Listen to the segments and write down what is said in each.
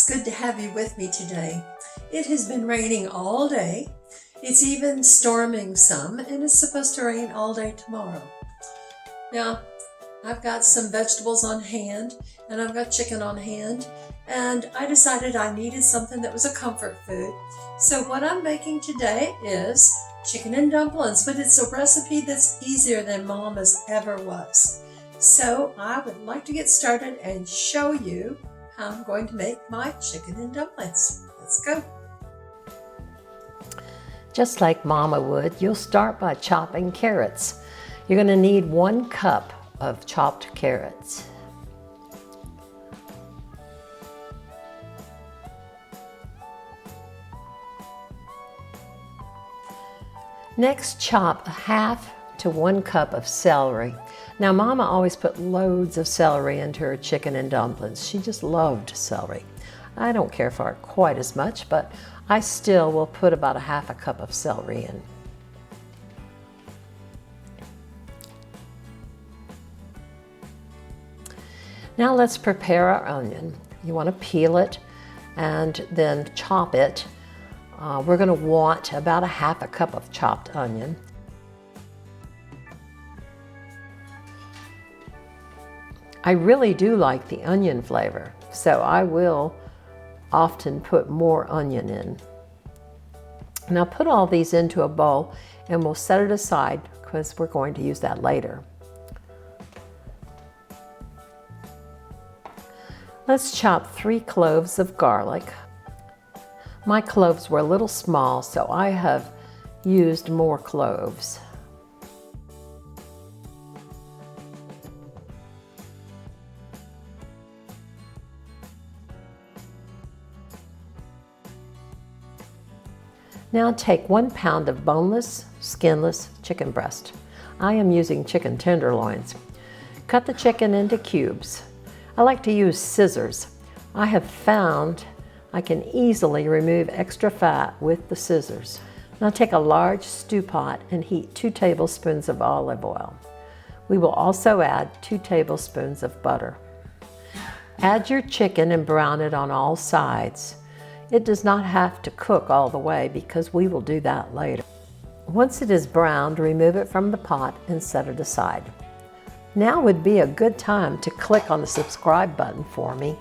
It's good to have you with me today. It has been raining all day. It's even storming some, and it's supposed to rain all day tomorrow. Now, I've got some vegetables on hand, and I've got chicken on hand, and I decided I needed something that was a comfort food. So what I'm making today is chicken and dumplings, but it's a recipe that's easier than Mama's ever was. So I would like to get started and show you how I'm going to make my chicken and dumplings. Let's go. Just like Mama would, you'll start by chopping carrots. You're going to need 1 cup of chopped carrots. Next, chop 1/2 to 1 cup of celery. Now, Mama always put loads of celery into her chicken and dumplings. She just loved celery. I don't care for it quite as much, but I still will put about 1/2 cup of celery in. Now let's prepare our onion. You want to peel it and then chop it. We're going to want about 1/2 cup of chopped onion. I really do like the onion flavor, so I will often put more onion in. Now put all these into a bowl and we'll set it aside because we're going to use that later. Let's chop 3 cloves of garlic. My cloves were a little small, so I have used more cloves. Now take 1 pound of boneless, skinless chicken breast. I am using chicken tenderloins. Cut the chicken into cubes. I like to use scissors. I have found I can easily remove extra fat with the scissors. Now take a large stew pot and heat 2 tablespoons of olive oil. We will also add 2 tablespoons of butter. Add your chicken and brown it on all sides. It does not have to cook all the way because we will do that later. Once it is browned, remove it from the pot and set it aside. Now would be a good time to click on the subscribe button for me.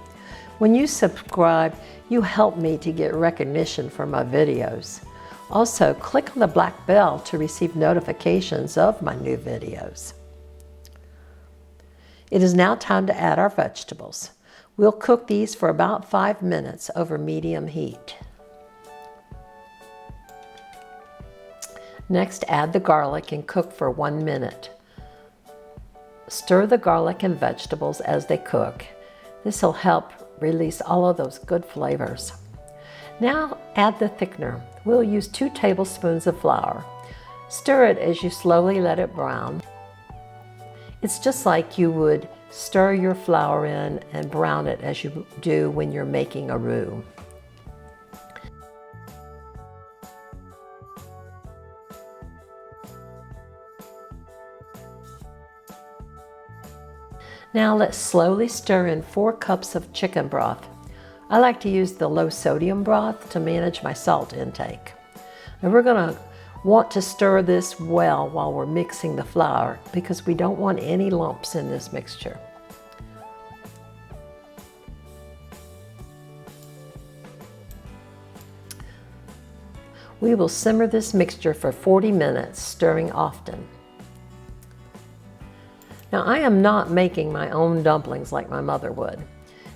When you subscribe, you help me to get recognition for my videos. Also, click on the black bell to receive notifications of my new videos. It is now time to add our vegetables. We'll cook these for about 5 minutes over medium heat. Next, add the garlic and cook for 1 minute. Stir the garlic and vegetables as they cook. This will help release all of those good flavors. Now add the thickener. We'll use 2 tablespoons of flour. Stir it as you slowly let it brown. It's just like you would stir your flour in and brown it as you do when you're making a roux. Now let's slowly stir in 4 cups of chicken broth. I like to use the low sodium broth to manage my salt intake. And we're going to want to stir this well while we're mixing the flour because we don't want any lumps in this mixture. We will simmer this mixture for 40 minutes, stirring often. Now, I am not making my own dumplings like my mother would.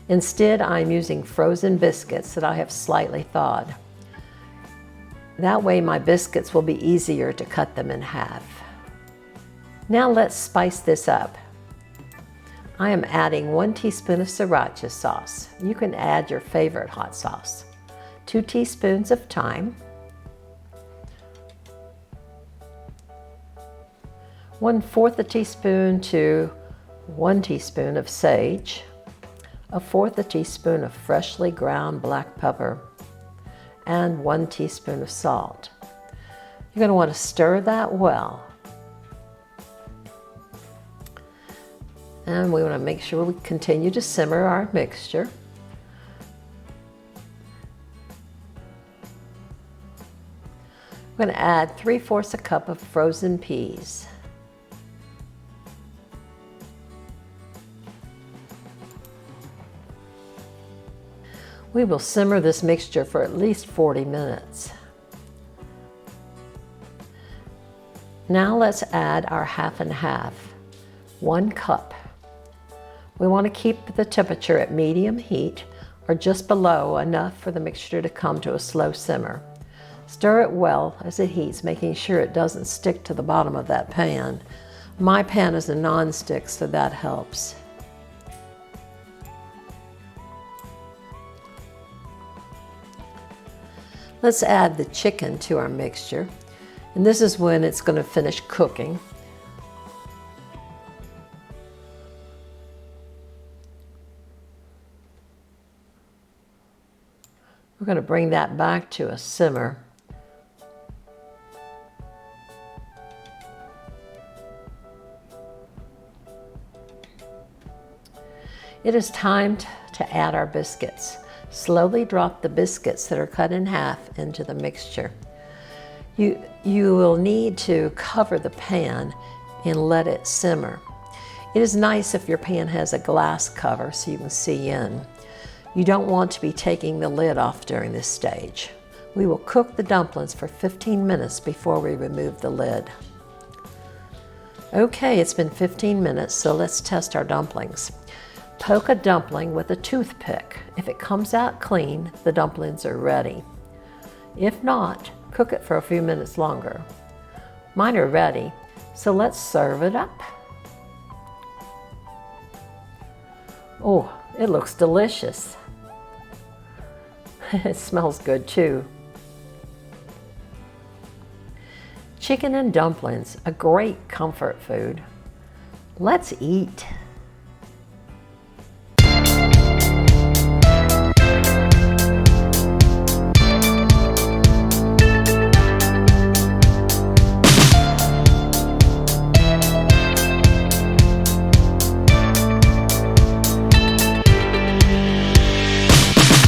Instead, I'm using frozen biscuits that I have slightly thawed. That way my biscuits will be easier to cut them in half. Now let's spice this up. I am adding 1 teaspoon of sriracha sauce. You can add your favorite hot sauce. 2 teaspoons of thyme. 1/4 teaspoon to 1 teaspoon of sage. 1/4 teaspoon of freshly ground black pepper. And 1 teaspoon of salt. You're going to want to stir that well. And we want to make sure we continue to simmer our mixture. We're going to add 3/4 cup of frozen peas. We will simmer this mixture for at least 40 minutes. Now let's add our half and half, 1 cup. We want to keep the temperature at medium heat or just below, enough for the mixture to come to a slow simmer. Stir it well as it heats, making sure it doesn't stick to the bottom of that pan. My pan is a non-stick, so that helps. Let's add the chicken to our mixture, and this is when it's going to finish cooking. We're going to bring that back to a simmer. It is time to add our biscuits. Slowly drop the biscuits that are cut in half into the mixture. You will need to cover the pan and let it simmer. It is nice if your pan has a glass cover so you can see in. You don't want to be taking the lid off during this stage. We will cook the dumplings for 15 minutes before we remove the lid. Okay, it's been 15 minutes, so let's test our dumplings. Poke a dumpling with a toothpick. If it comes out clean, the dumplings are ready. If not, cook it for a few minutes longer. Mine are ready, so let's serve it up. Oh, it looks delicious. It smells good too. Chicken and dumplings, a great comfort food. Let's eat.